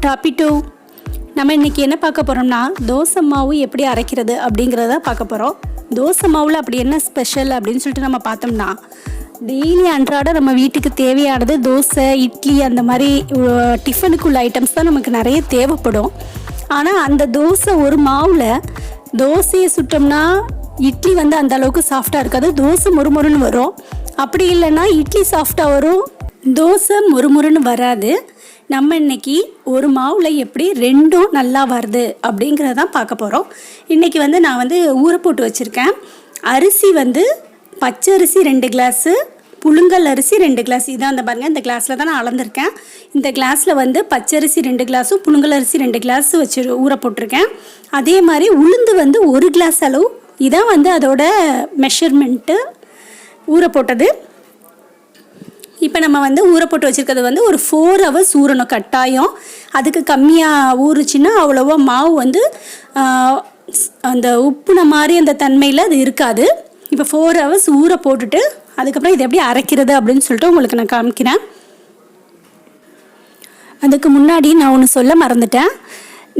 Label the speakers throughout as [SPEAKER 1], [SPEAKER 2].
[SPEAKER 1] டாப்பிட்டூ. நம்ம இன்றைக்கி என்ன பார்க்க போகிறோம்னா தோசை மாவு எப்படி அரைக்கிறது அப்படிங்கிறத பார்க்க போகிறோம். தோசை மாவில் அப்படி என்ன ஸ்பெஷல் அப்படின்னு சொல்லிட்டு நம்ம பார்த்தோம்னா, டெய்லி அன்றாட நம்ம வீட்டுக்கு தேவையானது தோசை, இட்லி, அந்த மாதிரி டிஃபனுக்குள்ள ஐட்டம்ஸ் தான் நமக்கு நிறைய தேவைப்படும். ஆனால் அந்த தோசை ஒரு மாவில் தோசையை சுட்டோம்னா இட்லி அந்த அளவுக்கு சாஃப்டாக இருக்காது, தோசை மொறுமொறுன்னு வரும். அப்படி இல்லைன்னா இட்லி சாஃப்டாக வரும், தோசை மொறுமொறுன்னு வராது. நம்ம இன்றைக்கி ஒரு மாவில் எப்படி ரெண்டும் நல்லா வருது அப்படிங்கிறதான் பார்க்க போகிறோம். இன்றைக்கி நான் ஊற போட்டு வச்சுருக்கேன். அரிசி பச்சை அரிசி 2 கிளாஸு, புழுங்கல் அரிசி 2 கிளாஸ். இதான் பாருங்கள், இந்த கிளாஸில் தான் நான் அளந்திருக்கேன். இந்த கிளாஸில் பச்சரிசி 2 கிளாஸும் புழுங்கல் அரிசி 2 கிளாஸு வச்சு ஊற போட்டிருக்கேன். அதே மாதிரி உளுந்து 1 கிளாஸ் அளவு. இதான் அதோட மெஷர்மெண்ட்டு ஊற போட்டது. இப்போ நம்ம ஊற போட்டு வச்சுருக்கிறது ஒரு 4 hours ஊறணும் கட்டாயம். அதுக்கு கம்மியாக ஊறுச்சுன்னா அவ்வளோவா மாவு அந்த உப்புன மாதிரி அந்த தன்மையில் அது இருக்காது. இப்போ 4 hours ஊற போட்டுட்டு அதுக்கப்புறம் இது எப்படி அரைக்கிறது அப்படின்னு சொல்லிட்டு உங்களுக்கு நான் காமிக்கிறேன். அதுக்கு முன்னாடி நான் ஒன்று சொல்ல மறந்துட்டேன்.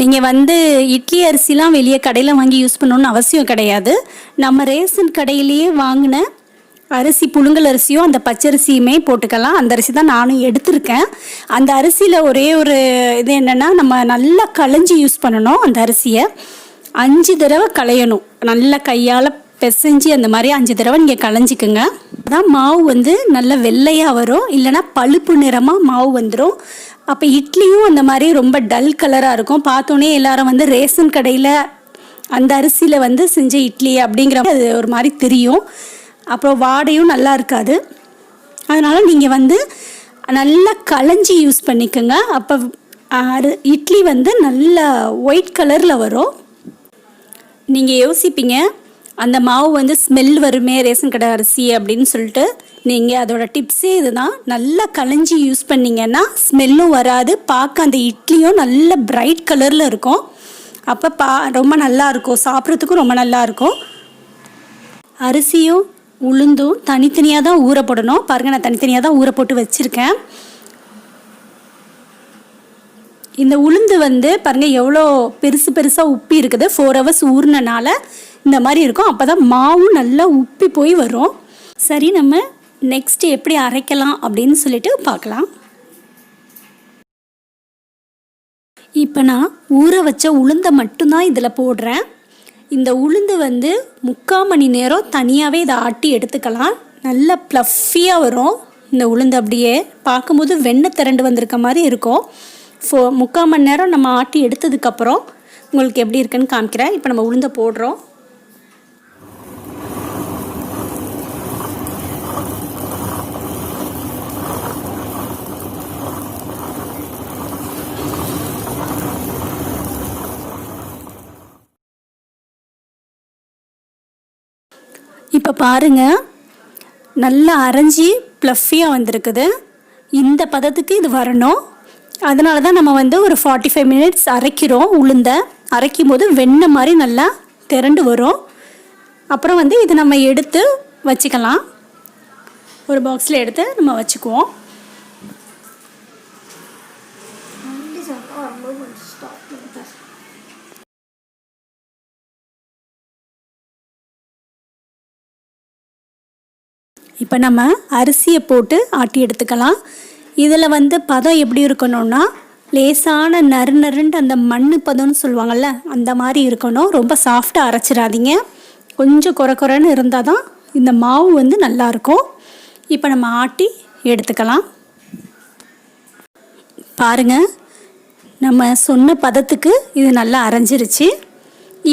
[SPEAKER 1] நீங்கள் இட்லி அரிசிலாம் வெளியே கடையில் வாங்கி யூஸ் பண்ணணுன்னு அவசியம் கிடையாது. நம்ம ரேஷன் கடையிலேயே வாங்கின அரிசி, புழுங்கல் அரிசியும் அந்த பச்சரிசியுமே போட்டுக்கலாம். அந்த அரிசி தான் நானும் எடுத்திருக்கேன். அந்த அரிசியில் ஒரே ஒரு இது என்னென்னா, நம்ம நல்லா களைஞ்சி யூஸ் பண்ணணும். அந்த அரிசியை 5 தடவை களையணும். நல்லா கையால் பிசைஞ்சு அந்த மாதிரி 5 தடவை நீங்கள் களைஞ்சிக்குங்க. அதான் மாவு நல்ல வெள்ளையாக வரும், இல்லைனா பழுப்பு நிறமாக மாவு வந்துடும். அப்போ இட்லியும் அந்த மாதிரி ரொம்ப டல் கலராக இருக்கும். பார்த்தோன்னே எல்லாரும் ரேஷன் கடையில் அந்த அரிசியில் செஞ்ச இட்லி அப்படிங்கிற அது ஒரு மாதிரி தெரியும். அப்புறம் வாடையும் நல்லா இருக்காது. அதனால் நீங்கள் நல்லா களைஞ்சி யூஸ் பண்ணிக்கோங்க. அப்போ இட்லி நல்லா ஒயிட் கலரில் வரும். நீங்கள் யோசிப்பீங்க, அந்த மாவு ஸ்மெல் வருமே ரேஷன் கடை அரிசி அப்படின்னு சொல்லிட்டு. நீங்கள் அதோட டிப்ஸே இதுதான். நல்லா களைஞ்சி யூஸ் பண்ணிங்கன்னா ஸ்மெல்லும் வராது, பார்க்க அந்த இட்லியும் நல்ல பிரைட் கலரில் இருக்கும். அப்போ ரொம்ப நல்லாயிருக்கும், சாப்பிட்றதுக்கும் ரொம்ப நல்லாயிருக்கும். அரிசியும் உளுந்தும் தனித்தனியாக தான் ஊற போடணும். பாருங்கள், நான் தனித்தனியாக தான் ஊற போட்டு வச்சுருக்கேன். இந்த உளுந்து பாருங்கள் எவ்வளோ பெருசு பெருசாக உப்பி இருக்குது. 4 hours ஊறினால இந்த மாதிரி இருக்கும். அப்போ தான் மாவும் நல்லா உப்பி போய் வரும். சரி, நம்ம நெக்ஸ்ட்டு எப்படி அரைக்கலாம் அப்படின்னு சொல்லிட்டு பார்க்கலாம். இப்போ நான் ஊற வச்ச உளுந்தை மட்டும்தான் இதில் போடுறேன். இந்த உளுந்து 3/4 மணி நேரம் தனியாகவே இதை ஆட்டி எடுத்துக்கலாம். நல்லா ப்ளஃபியாக வரும். இந்த உளுந்து அப்படியே பார்க்கும்போது வெண்ணெய் திரண்டு வந்திருக்க மாதிரி இருக்கும். 3/4 மணி நேரம் நம்ம ஆட்டி எடுத்ததுக்கப்புறம் உங்களுக்கு எப்படி இருக்குன்னு காமிக்கிறேன். இப்போ நம்ம உளுந்தை போடுறோம். இப்போ பாருங்கள், நல்லா அரைஞ்சி ப்ளஃபியாக வந்திருக்குது. இந்த பதத்துக்கு இது வரணும். அதனால தான் நம்ம ஒரு 45 minutes அரைக்கிறோம். உளுந்தை அரைக்கும் போது வெண்ணெய் மாதிரி நல்லா திரண்டு வரும். அப்புறம் இதை நம்ம எடுத்து வச்சுக்கலாம். ஒரு பாக்ஸில் எடுத்து நம்ம வச்சுக்குவோம். இப்போ நம்ம அரிசியை போட்டு ஆட்டி எடுத்துக்கலாம். இதில் பதம் எப்படி இருக்கணும்னா, லேசான நறுநறுன்ட்டு அந்த மண் பதம்னு சொல்லுவாங்கள்ல, அந்த மாதிரி இருக்கணும். ரொம்ப சாஃப்டாக அரைச்சிடாதீங்க. கொஞ்சம் குறைன்னு இருந்தால் தான் இந்த மாவு நல்லாயிருக்கும். இப்போ நம்ம ஆட்டி எடுத்துக்கலாம். பாருங்கள், நம்ம சொன்ன பதத்துக்கு இது நல்லா அரைஞ்சிருச்சு.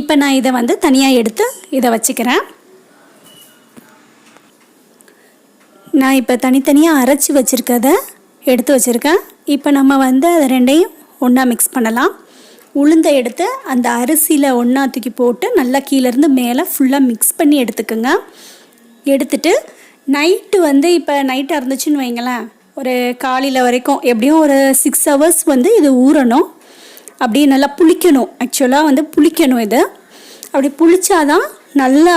[SPEAKER 1] இப்போ நான் இதை தனியாக எடுத்து இதை வச்சுக்கிறேன். நான் இப்போ தனித்தனியாக அரைச்சி வச்சுருக்கதை எடுத்து வச்சுருக்கேன். இப்போ நம்ம அது ரெண்டையும் ஒன்றா மிக்ஸ் பண்ணலாம். உளுந்தை எடுத்து அந்த அரிசியில் ஒன்றா தூக்கி போட்டு நல்லா கீழேருந்து மேலே ஃபுல்லாக மிக்ஸ் பண்ணி எடுத்துக்கோங்க. எடுத்துட்டு நைட்டு இப்போ நைட்டாக இருந்துச்சுன்னு வைங்களேன், ஒரு காலையில் வரைக்கும் எப்படியும் ஒரு 6 hours இது ஊறணும். அப்படியே நல்லா புளிக்கணும். ஆக்சுவலாக புளிக்கணும். இது அப்படி புளிச்சாதான் நல்லா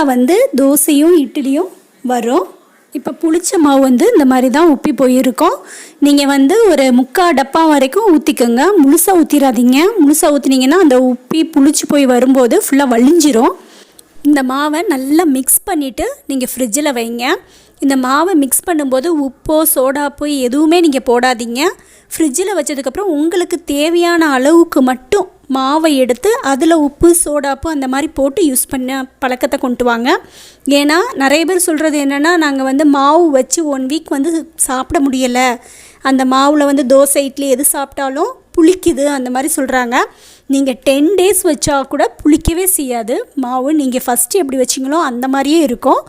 [SPEAKER 1] தோசையும் இட்லியும் வரும். இப்போ புளிச்ச மாவு வந்து இந்த மாதிரி தான் உப்பி போயிருக்கும். நீங்கள் வந்து ஒரு 3/4 டப்பா வரைக்கும் ஊற்றிக்கோங்க. முழுசாக ஊற்றிடாதீங்க. முழுசாக ஊற்றினீங்கன்னா அந்த உப்பி புளிச்சு போய் வரும்போது ஃபுல்லாக வழிஞ்சிரும். இந்த மாவை நல்லா மிக்ஸ் பண்ணிவிட்டு நீங்கள் ஃப்ரிட்ஜில் வைங்க. இந்த மாவை மிக்ஸ் பண்ணும்போது உப்போ சோடாப்போ எதுவுமே நீங்கள் போடாதீங்க. ஃப்ரிட்ஜில் வச்சதுக்கப்புறம் உங்களுக்கு தேவையான அளவுக்கு மட்டும் மாவை எடுத்து அதில் உப்பு சோடாப்பு அந்த மாதிரி போட்டு யூஸ் பண்ண பழக்கத்தை கொண்டு வாங்க. ஏன்னா நிறைய பேர் சொல்கிறது என்னென்னா, நாங்கள் வந்து மாவு வச்சு 1 வீக் வந்து சாப்பிட முடியலை, அந்த மாவில் வந்து தோசை இட்லி எது சாப்பிட்டாலும் புளிக்குது அந்த மாதிரி சொல்கிறாங்க. நீங்கள் 10 டேஸ் வச்சா கூட புளிக்கவே செய்யாது மாவு. நீங்கள் ஃபஸ்ட்டு எப்படி வச்சிங்களோ அந்த மாதிரியே இருக்கும்.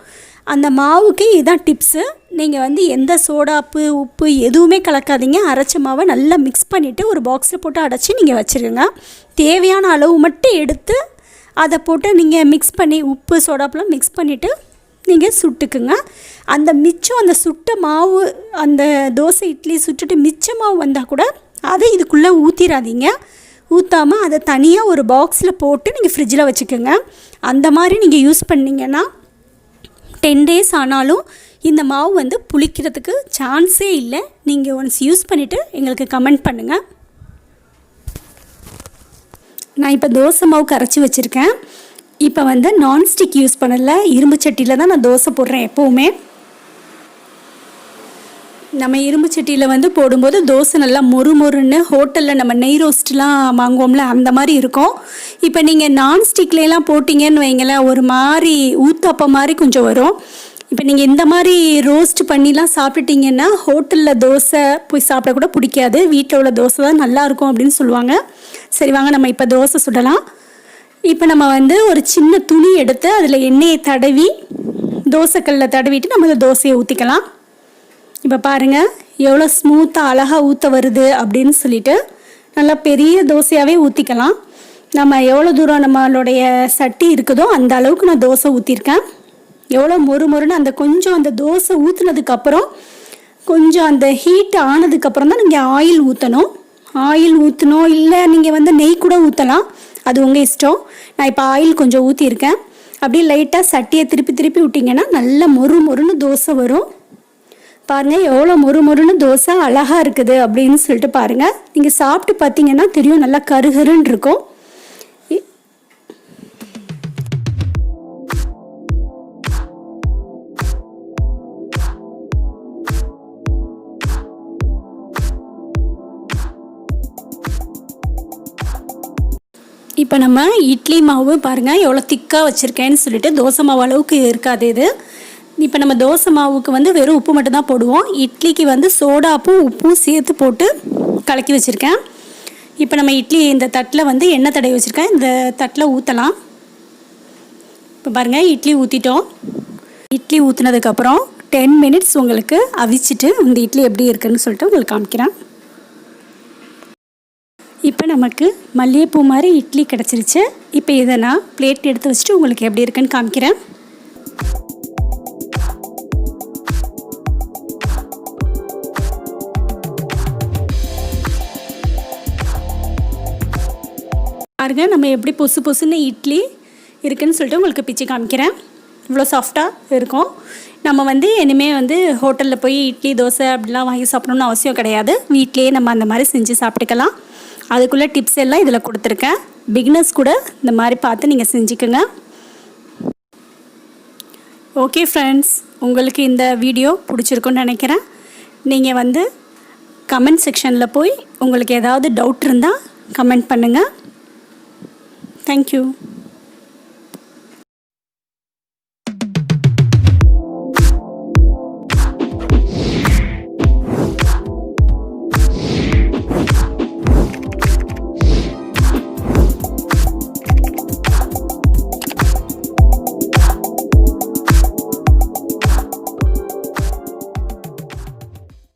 [SPEAKER 1] அந்த மாவுக்கு இதுதான் டிப்ஸு. நீங்கள் வந்து எந்த சோடாப்பு உப்பு எதுவுமே கலக்காதீங்க. அரைச்ச மாவை நல்லா மிக்ஸ் பண்ணிவிட்டு ஒரு பாக்ஸில் போட்டு அடைச்சி நீங்கள் வச்சுருங்க. தேவையான அளவு மட்டும் எடுத்து அதை போட்டு நீங்கள் மிக்ஸ் பண்ணி உப்பு சோடாப்பெலாம் மிக்ஸ் பண்ணிவிட்டு நீங்கள் சுட்டுக்குங்க. அந்த மிச்சம் அந்த சுட்ட மாவு, அந்த தோசை இட்லி சுட்டுட்டு மிச்ச மாவு வந்தால் கூட அதை இதுக்குள்ளே ஊற்றிடாதீங்க. ஊற்றாமல் அதை தனியாக ஒரு பாக்ஸில் போட்டு நீங்கள் ஃப்ரிட்ஜில் வச்சுக்கோங்க. அந்த மாதிரி நீங்கள் யூஸ் பண்ணிங்கன்னா 10 டேஸ் ஆனாலும் இந்த மாவு வந்து புளிக்கிறதுக்கு சான்ஸே இல்லை. நீங்கள் ஒன்ஸ் யூஸ் பண்ணிவிட்டு எங்களுக்கு கமெண்ட் பண்ணுங்கள். நான் இப்போ தோசை மாவு கரைச்சி வச்சுருக்கேன். இப்போ வந்து நான்ஸ்டிக் யூஸ் பண்ணலை, இரும்பு சட்டியில் தான் நான் தோசை போடுறேன். எப்போவுமே நம்ம இரும்பு சட்டியில் வந்து போடும்போது தோசை நல்லா மொறுன்னு ஹோட்டலில் நம்ம நெய் ரோஸ்ட்லாம் வாங்குவோம்ல அந்த மாதிரி இருக்கும். இப்போ நீங்கள் நான்ஸ்டிக்லாம் போட்டிங்கன்னு வைங்களேன், ஒரு மாதிரி ஊத்தாப்பம் மாதிரி கொஞ்சம் வரும். இப்போ நீங்கள் இந்த மாதிரி ரோஸ்ட் பண்ணிலாம் சாப்பிட்டுட்டிங்கன்னா ஹோட்டலில் தோசை போய் சாப்பிட கூட பிடிக்காது. வீட்டில் உள்ள தோசை தான் நல்லாயிருக்கும் அப்படின்னு சொல்லுவாங்க. சரி வாங்க நம்ம இப்போ தோசை சுடலாம். இப்போ நம்ம வந்து ஒரு சின்ன துணி எடுத்து அதில் எண்ணெயை தடவி தோசைக்கல்லில் தடவிட்டு நம்ம அந்த தோசையை ஊற்றிக்கலாம். இப்போ பாருங்கள் எவ்வளோ ஸ்மூத்தாக அழகாக ஊற்ற வருது அப்படின்னு சொல்லிட்டு நல்லா பெரிய தோசையாகவே ஊற்றிக்கலாம். நம்ம எவ்வளோ தூரம் நம்மளுடைய சட்டி இருக்குதோ அந்த அளவுக்கு நான் தோசை ஊற்றிருக்கேன். எவ்வளோ மொறுன்னு அந்த கொஞ்சம் அந்த தோசை ஊற்றுனதுக்கப்புறம் கொஞ்சம் அந்த ஹீட் ஆனதுக்கப்புறம் தான் நீங்கள் ஆயில் ஊற்றணும். ஆயில் ஊற்றணும், இல்லை நீங்கள் வந்து நெய் கூட ஊற்றலாம், அது உங்கள் இஷ்டம். நான் இப்போ ஆயில் கொஞ்சம் ஊற்றிருக்கேன். அப்படியே லைட்டாக சட்டியை திருப்பி விட்டிங்கன்னா நல்லா மொறுன்னு தோசை வரும். பாருங்கள் எவ்வளோ மொறுன்னு தோசை அழகாக இருக்குது அப்படின்னு சொல்லிட்டு பாருங்கள். நீங்கள் சாப்பிட்டு பார்த்தீங்கன்னா தெரியும், நல்லா கருகருன்னு இருக்கும். இப்போ நம்ம இட்லி மாவு பாருங்கள் எவ்வளோ திக்காக வச்சுருக்கேன்னு சொல்லிட்டு, தோசை மாவு அளவுக்கு இருக்காது இது. இப்போ நம்ம தோசை மாவுக்கு வந்து வெறும் உப்பு மட்டும் தான் போடுவோம். இட்லிக்கு வந்து சோடாப்பும் உப்பும் சேர்த்து போட்டு கலக்கி வச்சுருக்கேன். இப்போ நம்ம இட்லி இந்த தட்டில் வந்து எண்ணெய் தடவி வச்சுருக்கேன், இந்த தட்டில் ஊற்றலாம். இப்போ பாருங்கள் இட்லி ஊற்றிட்டோம். இட்லி ஊற்றினதுக்கப்புறம் 10 மினிட்ஸ் உங்களுக்கு அவிச்சிட்டு இந்த இட்லி எப்படி இருக்குதுன்னு சொல்லிட்டு உங்களுக்கு காமிக்கிறேன். இப்போ நமக்கு மல்லிகைப்பூ மாதிரி இட்லி கிடச்சிருச்சு. இப்போ இதை நான் பிளேட் எடுத்து வச்சுட்டு உங்களுக்கு எப்படி இருக்குன்னு காமிக்கிறேன். பாருங்க நம்ம எப்படி பொசுன்னு இட்லி இருக்குதுன்னு சொல்லிட்டு உங்களுக்கு பிச்சு காமிக்கிறேன். இவ்வளோ சாஃப்டாக இருக்கும். நம்ம வந்து இனிமேல் வந்து ஹோட்டலில் போய் இட்லி தோசை அப்படிலாம் வாங்கி சாப்பிடணுன்னு அவசியம் கிடையாது. வீட்டிலேயே நம்ம அந்த மாதிரி செஞ்சு சாப்பிட்டுக்கலாம். அதுக்குள்ளே டிப்ஸ் எல்லாம் இதில் கொடுத்துருக்கேன். பிகினர்ஸ் கூட இந்த மாதிரி பார்த்து நீங்கள் செஞ்சுக்கோங்க. ஓகே ஃப்ரெண்ட்ஸ், உங்களுக்கு இந்த வீடியோ பிடிச்சிருக்குன்னு நினைக்கிறேன். நீங்கள் வந்து கமெண்ட் செக்ஷனில் போய் உங்களுக்கு ஏதாவது டவுட் இருந்தால் கமெண்ட் பண்ணுங்கள். Thank you.